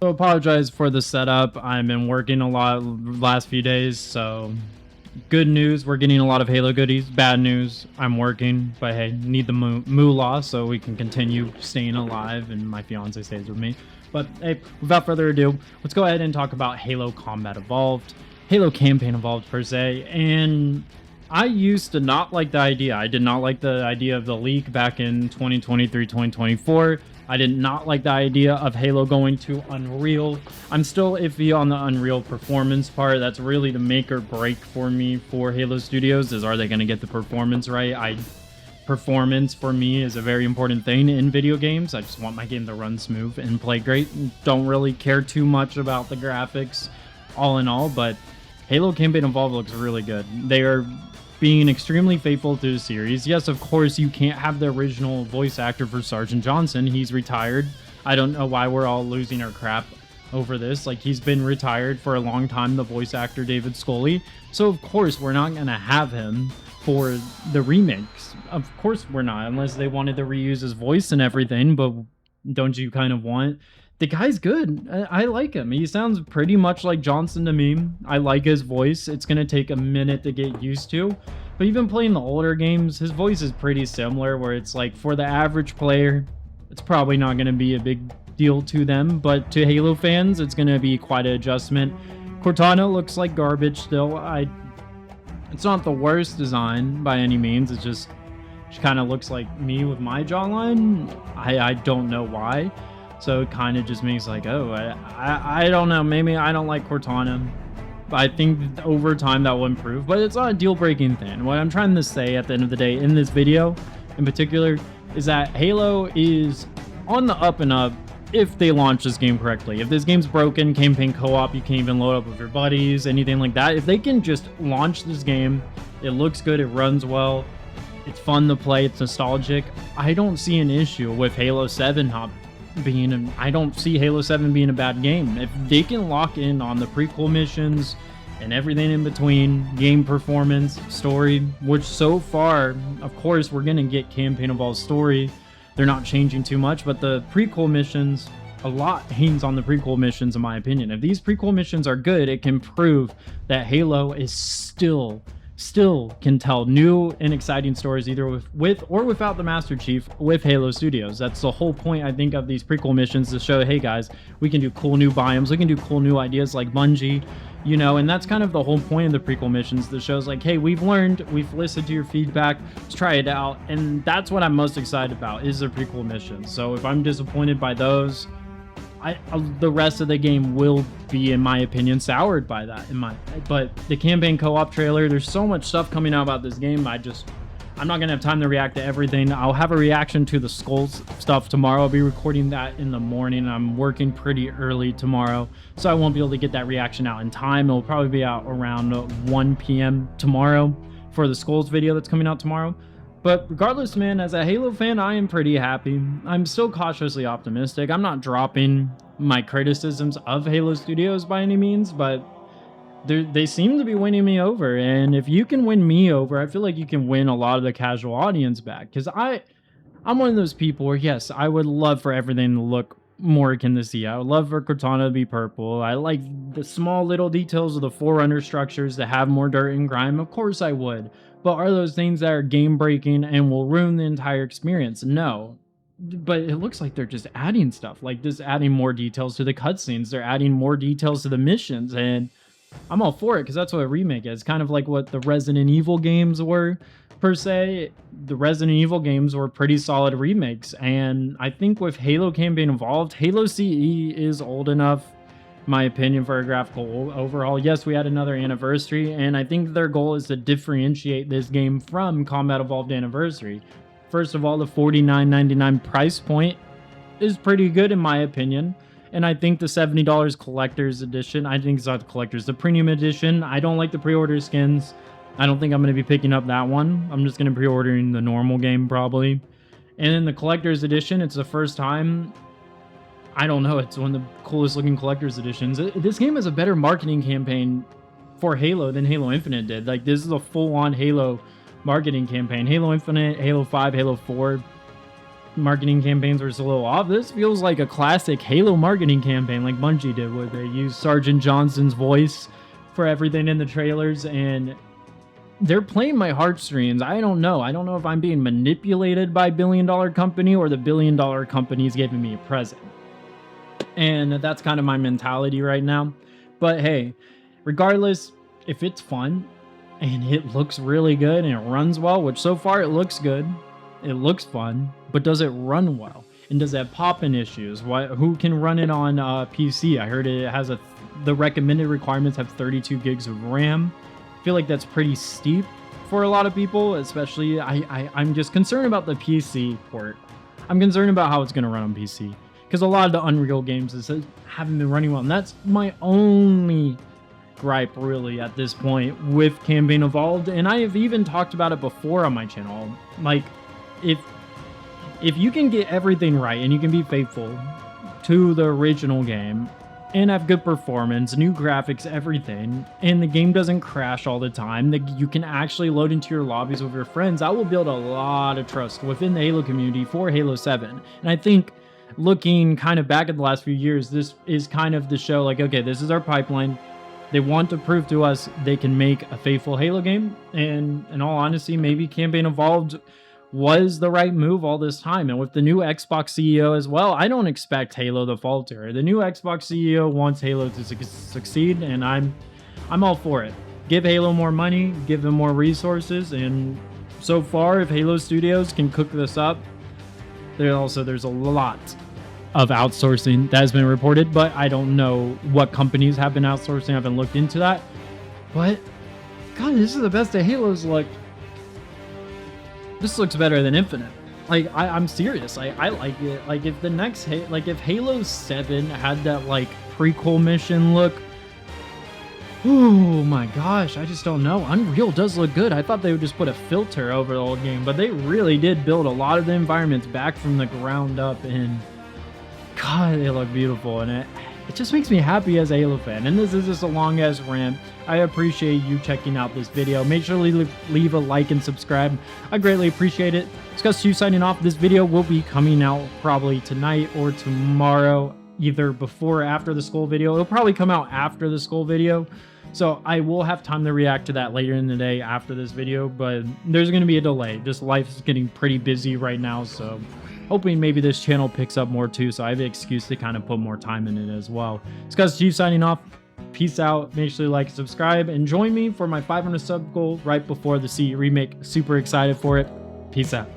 So apologize for the setup. I've been working a lot last few days, so good news, we're getting a lot of Halo goodies. Bad news, I'm working, but hey, need the moolah so we can continue staying alive and my fiance stays with me. But hey, without further ado, let's go ahead and talk about Halo Combat Evolved, Halo Campaign Evolved per se. And I used to not like the idea. I did not like the idea of the leak back in 2023, 2024. I did not like the idea of Halo going to Unreal. I'm still iffy on the Unreal performance part. That's really the make or break for me for Halo Studios, is are they going to get the performance right? Performance for me is a very important thing in video games. I just want my game to run smooth and play great. Don't really care too much about the graphics all in all, but Halo Campaign Evolved looks really good. They are being extremely faithful to the series. Yes, of course, you can't have the original voice actor for Sergeant Johnson. He's retired. I don't know why we're all losing our crap over this. Like, he's been retired for a long time, the voice actor David Scully. So, of course, we're not going to have him for the remakes. Of course we're not, unless they wanted to reuse his voice and everything, but don't you kind of want... The guy's good. I like him. He sounds pretty much like Johnson to me. I like his voice. It's going to take a minute to get used to. But even playing the older games, his voice is pretty similar, where it's like, for the average player, it's probably not going to be a big deal to them. But to Halo fans, it's going to be quite an adjustment. Cortana looks like garbage still. It's not the worst design by any means. It's just, she kind of looks like me with my jawline. I don't know why. So it kind of just makes like, oh, I don't know. Maybe I don't like Cortana. I think over time that will improve, but it's not a deal-breaking thing. What I'm trying to say at the end of the day in this video in particular is that Halo is on the up and up if they launch this game correctly. If this game's broken, campaign co-op, you can't even load up with your buddies, anything like that. If they can just launch this game, it looks good, it runs well, it's fun to play, it's nostalgic, I don't see an issue with Halo 7 I don't see Halo 7 being a bad game. If they can lock in on the prequel missions and everything in between, game performance, story, which so far, of course, we're going to get Campaign Evolved story. They're not changing too much, but the prequel missions, a lot hangs on the prequel missions, in my opinion. If these prequel missions are good, it can prove that Halo is still can tell new and exciting stories, either with or without the Master Chief, with Halo Studios. That's the whole point, I think, of these prequel missions, to show, hey guys, we can do cool new biomes, we can do cool new ideas like Bungie, you know. And that's kind of the whole point of the prequel missions. The show's like, hey, we've learned, we've listened to your feedback, let's try it out. And that's what I'm most excited about, is the prequel missions. So if I'm disappointed by those, the rest of the game will be, in my opinion, soured by that. But the campaign co-op trailer, there's so much stuff coming out about this game. I'm not gonna have time to react to everything. I'll have a reaction to the Skulls stuff tomorrow. I'll be recording that in the morning. I'm working pretty early tomorrow, so I won't be able to get that reaction out in time. It'll probably be out around 1 p.m. tomorrow for the Skulls video that's coming out tomorrow. But regardless, man, as a Halo fan, I am pretty happy. I'm still cautiously optimistic. I'm not dropping my criticisms of Halo Studios by any means, but they seem to be winning me over. And if you can win me over, I feel like you can win a lot of the casual audience back. Because I'm one of those people where, yes, I would love for everything to look more akin to sea. I would love for Cortana to be purple. I like the small little details of the Forerunner structures to have more dirt and grime. Of course I would. But are those things that are game breaking and will ruin the entire experience? No. But it looks like they're just adding stuff, like just adding more details to the cutscenes. They're adding more details to the missions, and I'm all for it, because that's what a remake is. Kind of like what the Resident Evil games were, per se. The Resident Evil games were pretty solid remakes, and I think with Halo Campaign Evolved, Halo CE is old enough, my opinion, for a graphical overhaul. Yes, we had another anniversary, and I think their goal is to differentiate this game from Combat Evolved Anniversary. First of all, the $49.99 price point is pretty good in my opinion, and I think the $70 collector's edition, I think it's not the collector's, the premium edition, I don't like the pre-order skins. I don't think I'm going to be picking up that one. I'm just going to be pre-ordering the normal game probably. And in the collector's edition, it's the first time, I don't know, it's one of the coolest looking collector's editions. This game has a better marketing campaign for Halo than Halo Infinite did. Like, this is a full-on Halo marketing campaign. Halo Infinite, Halo 5, Halo 4, marketing campaigns were just a little off. This feels like a classic Halo marketing campaign like Bungie did, where they used Sergeant Johnson's voice for everything in the trailers, and they're playing my heartstrings. I don't know if I'm being manipulated by billion-dollar company or the billion-dollar company's giving me a present. And that's kind of my mentality right now. But hey, regardless, if it's fun and it looks really good and it runs well, which so far it looks good, it looks fun, but does it run well? And does it have pop-in issues? Who can run it on PC? I heard it has the recommended requirements have 32 gigs of RAM. I feel like that's pretty steep for a lot of people, especially I'm just concerned about the PC port. I'm concerned about how it's going to run on PC, because a lot of the Unreal games haven't been running well, and that's my only gripe really at this point with Campaign Evolved. And I have even talked about it before on my channel. Like, if you can get everything right and you can be faithful to the original game and have good performance, new graphics, everything, and the game doesn't crash all the time, that you can actually load into your lobbies with your friends, I will build a lot of trust within the Halo community for Halo 7. And I think, looking kind of back at the last few years, this is kind of the show, like, okay, this is our pipeline. They want to prove to us they can make a faithful Halo game. And in all honesty, maybe Campaign Evolved was the right move all this time. And with the new Xbox CEO as well, I don't expect Halo to falter. The new Xbox CEO wants Halo to succeed, and I'm all for it. Give Halo more money, give them more resources, and so far, if Halo Studios can cook this up, there's a lot of outsourcing that has been reported, but I don't know what companies have been outsourcing. I haven't looked into that. But God, this is the best that Halo's looked. This looks better than Infinite. Like, I'm serious. I like it. Like, if the next if Halo 7 had that like prequel mission look, oh my gosh, I just don't know. Unreal does look good. I thought they would just put a filter over the whole game, but they really did build a lot of the environments back from the ground up, and God, they look beautiful, and it just makes me happy as a Halo fan. And this is just a long-ass rant. I appreciate you checking out this video. Make sure to leave a like and subscribe. I greatly appreciate it. CustomChief signing off. This video will be coming out probably tonight or tomorrow, either before or after the Skull video. It'll probably come out after the Skull video, so I will have time to react to that later in the day after this video, but there's going to be a delay. Just life is getting pretty busy right now, so hoping maybe this channel picks up more too, so I have an excuse to kind of put more time in it as well. It's CustomChief signing off. Peace out. Make sure you like and subscribe, and join me for my 500 sub goal right before the CE remake. Super excited for it. Peace out.